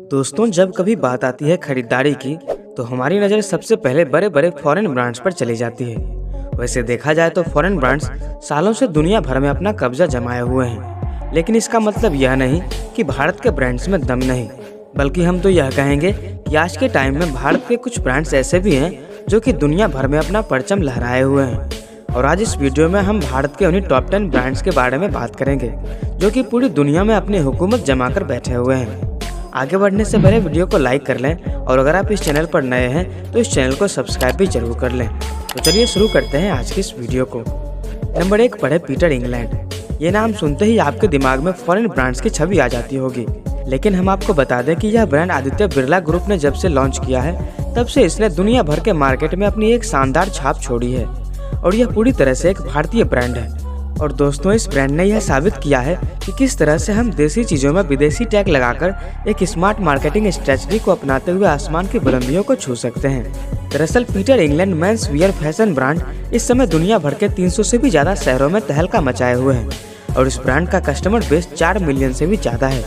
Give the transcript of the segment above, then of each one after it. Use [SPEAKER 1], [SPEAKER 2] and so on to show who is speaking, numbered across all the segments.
[SPEAKER 1] दोस्तों, जब कभी बात आती है खरीदारी की तो हमारी नज़र सबसे पहले बड़े बड़े फॉरेन ब्रांड्स पर चली जाती है। वैसे देखा जाए तो फॉरेन ब्रांड्स सालों से दुनिया भर में अपना कब्जा जमाए हुए हैं, लेकिन इसका मतलब यह नहीं कि भारत के ब्रांड्स में दम नहीं, बल्कि हम तो यह कहेंगे कि आज के टाइम में भारत के कुछ ब्रांड्स ऐसे भी हैं जो कि दुनिया भर में अपना परचम लहराए हुए हैं। और आज इस वीडियो में हम भारत के उन्हीं टॉप 10 ब्रांड्स के बारे में बात करेंगे जो कि पूरी दुनिया में अपनी हुकूमत जमा कर बैठे हुए हैं। आगे बढ़ने से पहले वीडियो को लाइक कर लें और अगर आप इस चैनल पर नए हैं तो इस चैनल को सब्सक्राइब भी जरूर कर लें। तो चलिए शुरू करते हैं आज की इस वीडियो को। नंबर 1 पर है पीटर इंग्लैंड। ये नाम सुनते ही आपके दिमाग में फॉरेन ब्रांड्स की छवि आ जाती होगी, लेकिन हम आपको बता दें कि यह ब्रांड आदित्य बिरला ग्रुप ने जब से लॉन्च किया है तब से इसने दुनिया भर के मार्केट में अपनी एक शानदार छाप छोड़ी है और यह पूरी तरह से एक भारतीय ब्रांड है। और दोस्तों, इस ब्रांड ने यह साबित किया है कि किस तरह से हम देसी चीज़ों में विदेशी टैग लगाकर एक स्मार्ट मार्केटिंग स्ट्रेटजी को अपनाते हुए आसमान की बुलंदियों को छू सकते हैं। दरअसल Peter England men's wear fashion brand इस समय दुनिया भर के 300 से भी ज़्यादा शहरों में तहलका मचाए हुए हैं और इस ब्रांड का कस्टमर बेस 4 मिलियन से भी ज़्यादा है।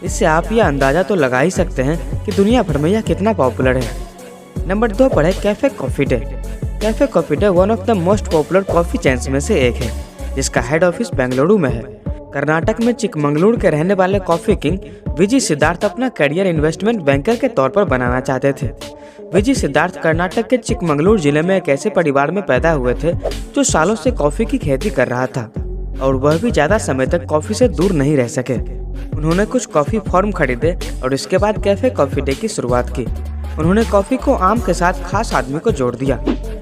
[SPEAKER 1] इससे आप यह अंदाज़ा तो लगा ही सकते हैं कि दुनिया भर में यह कितना पॉपुलर है। नंबर 2 पर है cafe coffee day. Cafe coffee day one of the most popular coffee chains में से एक है, जिसका हेड ऑफिस बेंगलुरु में है। कर्नाटक में चिकमंगलुरु के रहने वाले कॉफी किंग विजय सिद्धार्थ अपना करियर इन्वेस्टमेंट बैंकर के तौर पर बनाना चाहते थे। विजय सिद्धार्थ कर्नाटक के चिकमंगलुरु जिले में एक ऐसे परिवार में पैदा हुए थे जो सालों से कॉफी की खेती कर रहा था और वह भी ज्यादा समय तक कॉफी से दूर नहीं रह सके। उन्होंने कुछ कॉफी फार्म खरीदे और इसके बाद कैफे कॉफी डे की शुरुआत की। उन्होंने कॉफी को आम के साथ खास आदमी को जोड़ दिया।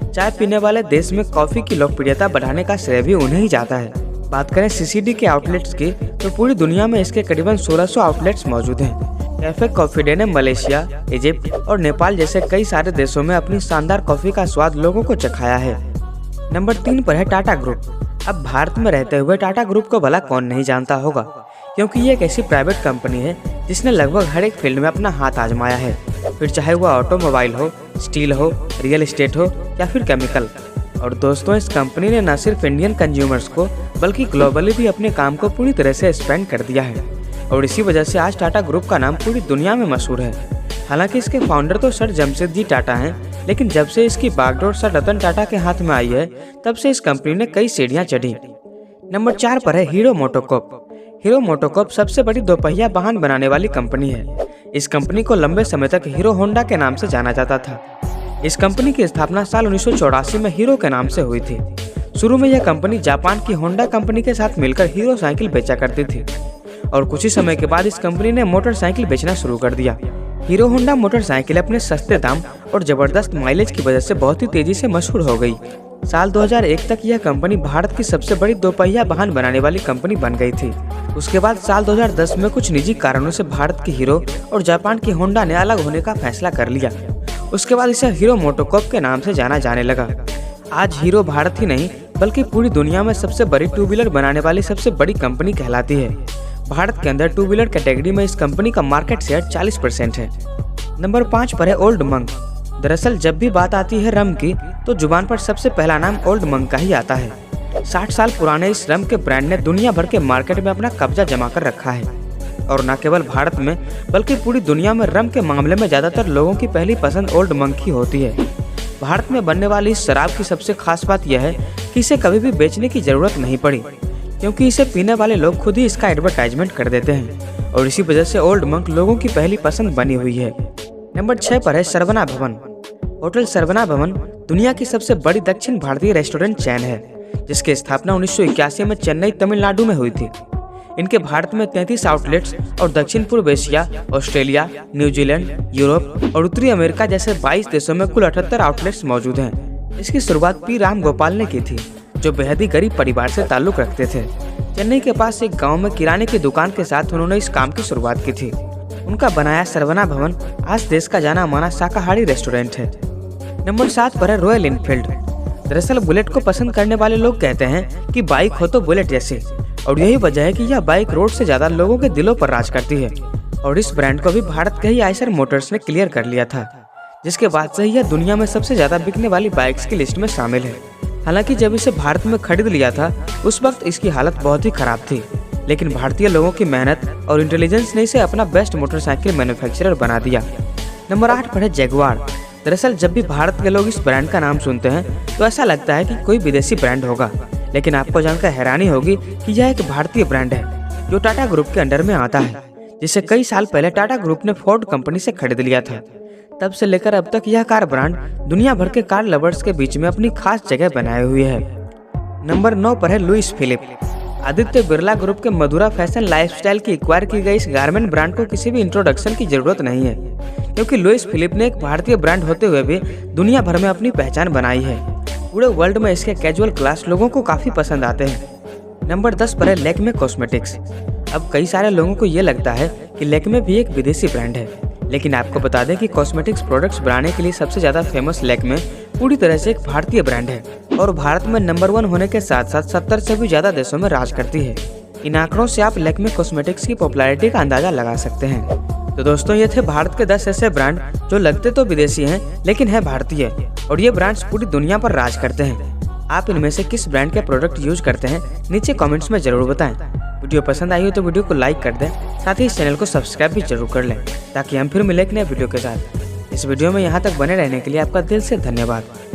[SPEAKER 1] चाय पीने वाले देश में कॉफी की लोकप्रियता बढ़ाने का श्रेय भी उन्हें ही जाता है। बात करें सीसीडी के आउटलेट्स की तो पूरी दुनिया में इसके करीबन 1600 आउटलेट्स मौजूद हैं। कैफे कॉफी डे ने मलेशिया, इजिप्ट और नेपाल जैसे कई सारे देशों में अपनी शानदार कॉफी का स्वाद लोगों को चखाया है। नंबर 3 पर है टाटा ग्रुप। अब भारत में रहते हुए टाटा ग्रुप को भला कौन नहीं जानता होगा, क्योंकि ये एक ऐसी प्राइवेट कंपनी है जिसने लगभग हर एक फील्ड में अपना हाथ आजमाया है, फिर चाहे वह ऑटोमोबाइल हो, स्टील हो, रियल एस्टेट हो या फिर केमिकल। और दोस्तों, इस कंपनी ने न सिर्फ इंडियन कंज्यूमर्स को बल्कि ग्लोबली भी अपने काम को पूरी तरह से एक्सपेंड कर दिया है और इसी वजह से आज टाटा ग्रुप का नाम पूरी दुनिया में मशहूर है। हालांकि इसके फाउंडर तो सर जमशेदजी टाटा हैं, लेकिन जब से इसकी बागडोर सर रतन टाटा के हाथ में आई है तब से इस कंपनी ने कई सीढ़ियां चढ़ी। नंबर 4 पर है हीरो मोटोकॉर्प। हीरो मोटोकॉर्प सबसे बड़ी दोपहिया वाहन बनाने वाली कंपनी है। इस कंपनी को लंबे समय तक हीरो होंडा के नाम से जाना जाता था। इस कंपनी की स्थापना साल 1984 में हीरो के नाम से हुई थी। शुरू में यह कंपनी जापान की होंडा कंपनी के साथ मिलकर हीरो साइकिल बेचा करती थी और कुछ ही समय के बाद इस कंपनी ने मोटरसाइकिल बेचना शुरू कर दिया। हीरो होंडा मोटरसाइकिल अपने सस्ते दाम और जबरदस्त माइलेज की वजह से बहुत ही तेजी से मशहूर हो गई। साल 2001 तक यह कंपनी भारत की सबसे बड़ी दोपहिया वाहन बनाने वाली कंपनी बन गई थी। उसके बाद साल 2010 में कुछ निजी कारणों से भारत की हीरो और जापान की होंडा ने अलग होने का फैसला कर लिया। उसके बाद इसे हीरो मोटोकॉर्प के नाम से जाना जाने लगा। आज हीरो भारत ही नहीं बल्कि पूरी दुनिया में सबसे बड़ी टू व्हीलर बनाने वाली सबसे बड़ी कंपनी कहलाती है। भारत के अंदर टू व्हीलर कैटेगरी में इस कंपनी का मार्केट शेयर 40% है। नंबर 5 पर है ओल्ड मंक। दरअसल जब भी बात आती है रम की तो जुबान पर सबसे पहला नाम ओल्ड मंक का ही आता है। 60 साल पुराने इस रम के ब्रांड ने दुनिया भर के मार्केट में अपना कब्जा जमा कर रखा है और न केवल भारत में बल्कि पूरी दुनिया में रम के मामले में ज्यादातर लोगों की पहली पसंद ओल्ड मंक ही होती है। भारत में बनने वाली इस शराब की सबसे खास बात यह है कि इसे कभी भी बेचने की जरूरत नहीं पड़ी, क्योंकि इसे पीने वाले लोग खुद ही इसका एडवर्टाइजमेंट कर देते हैं और इसी वजह से ओल्ड मंक लोगों की पहली पसंद बनी हुई है। नंबर 6 पर है सरवना भवन। होटल सरवना भवन दुनिया की सबसे बड़ी दक्षिण भारतीय रेस्टोरेंट चैन है, जिसकी स्थापना 1981 में चेन्नई, तमिलनाडु में हुई थी। इनके भारत में 33 आउटलेट्स और दक्षिण पूर्व एशिया, ऑस्ट्रेलिया, न्यूजीलैंड, यूरोप और उत्तरी अमेरिका जैसे 22 देशों में कुल 78 आउटलेट्स मौजूद हैं। इसकी शुरुआत पी राम गोपाल ने की थी, जो बेहद ही गरीब परिवार से ताल्लुक रखते थे। चेन्नई के पास एक गाँव में किराने की दुकान के साथ उन्होंने इस काम की शुरुआत की थी। उनका बनाया सरवना भवन आज देश का जाना माना शाकाहारी रेस्टोरेंट है। नंबर 7 पर है रॉयल एनफील्ड। दरअसल बुलेट को पसंद करने वाले लोग कहते हैं कि बाइक हो तो बुलेट जैसी, और यही वजह है कि यह बाइक रोड से ज्यादा लोगों के दिलों पर राज करती है और इस ब्रांड को भी भारत के ही आइशर मोटर्स ने क्लियर कर लिया था, जिसके बाद से यह दुनिया में सबसे ज्यादा बिकने वाली बाइक्स की लिस्ट में शामिल है। हालांकि जब इसे भारत में खरीद लिया था उस वक्त इसकी हालत बहुत ही खराब थी लेकिन भारतीय लोगों की मेहनत और इंटेलिजेंस ने इसे अपना बेस्ट मोटरसाइकिल मैन्युफैक्चरर बना दिया। नंबर 8 पर है जैगुआर। दरअसल जब भी भारत के लोग इस ब्रांड का नाम सुनते हैं तो ऐसा लगता है कि कोई विदेशी ब्रांड होगा, लेकिन आपको जानकर हैरानी होगी कि यह एक भारतीय ब्रांड है जो टाटा ग्रुप के अंडर में आता है, जिसे कई साल पहले टाटा ग्रुप ने फोर्ड कंपनी से खरीद लिया था। तब से लेकर अब तक यह कार ब्रांड दुनिया भर के कार लवर्स के बीच में अपनी खास जगह बनाए हुए है। नंबर 9 पर है Louis Philippe. Aditya Birla group के मधुरा फैशन लाइफस्टाइल की एक्वायर की गई इस गारमेंट ब्रांड को किसी भी इंट्रोडक्शन की जरूरत नहीं है, क्योंकि लुइस फिलिप ने एक भारतीय ब्रांड होते हुए भी दुनिया भर में अपनी पहचान बनाई है। पूरे वर्ल्ड में इसके कैजुअल क्लास लोगों को काफी पसंद आते हैं। नंबर 10 पर है लैक्मे कॉस्मेटिक्स। अब कई सारे लोगों को ये लगता है कि लैक्मे भी एक विदेशी ब्रांड है, लेकिन आपको बता दें कि कॉस्मेटिक्स प्रोडक्ट्स बनाने के लिए सबसे ज्यादा फेमस लैक्मे पूरी तरह से एक भारतीय ब्रांड है और भारत में नंबर 1 होने के साथ साथ 70 से भी ज्यादा देशों में राज करती है। इन आंकड़ों से आप लैक्मे कॉस्मेटिक्स की पॉपुलैरिटी का अंदाजा लगा सकते हैं। तो दोस्तों, ये थे भारत के 10 ऐसे ब्रांड जो लगते तो विदेशी हैं लेकिन है भारतीय, और ये ब्रांड्स पूरी दुनिया पर राज करते हैं। आप इनमें से किस ब्रांड के प्रोडक्ट यूज करते हैं नीचे कमेंट्स में जरूर बताएं। वीडियो पसंद आई हो तो वीडियो को लाइक कर दें, साथ ही इस चैनल को सब्सक्राइब भी जरूर कर लें ताकि हम फिर मिले एक नए वीडियो के साथ। इस वीडियो में यहाँ तक बने रहने के लिए आपका दिल से धन्यवाद।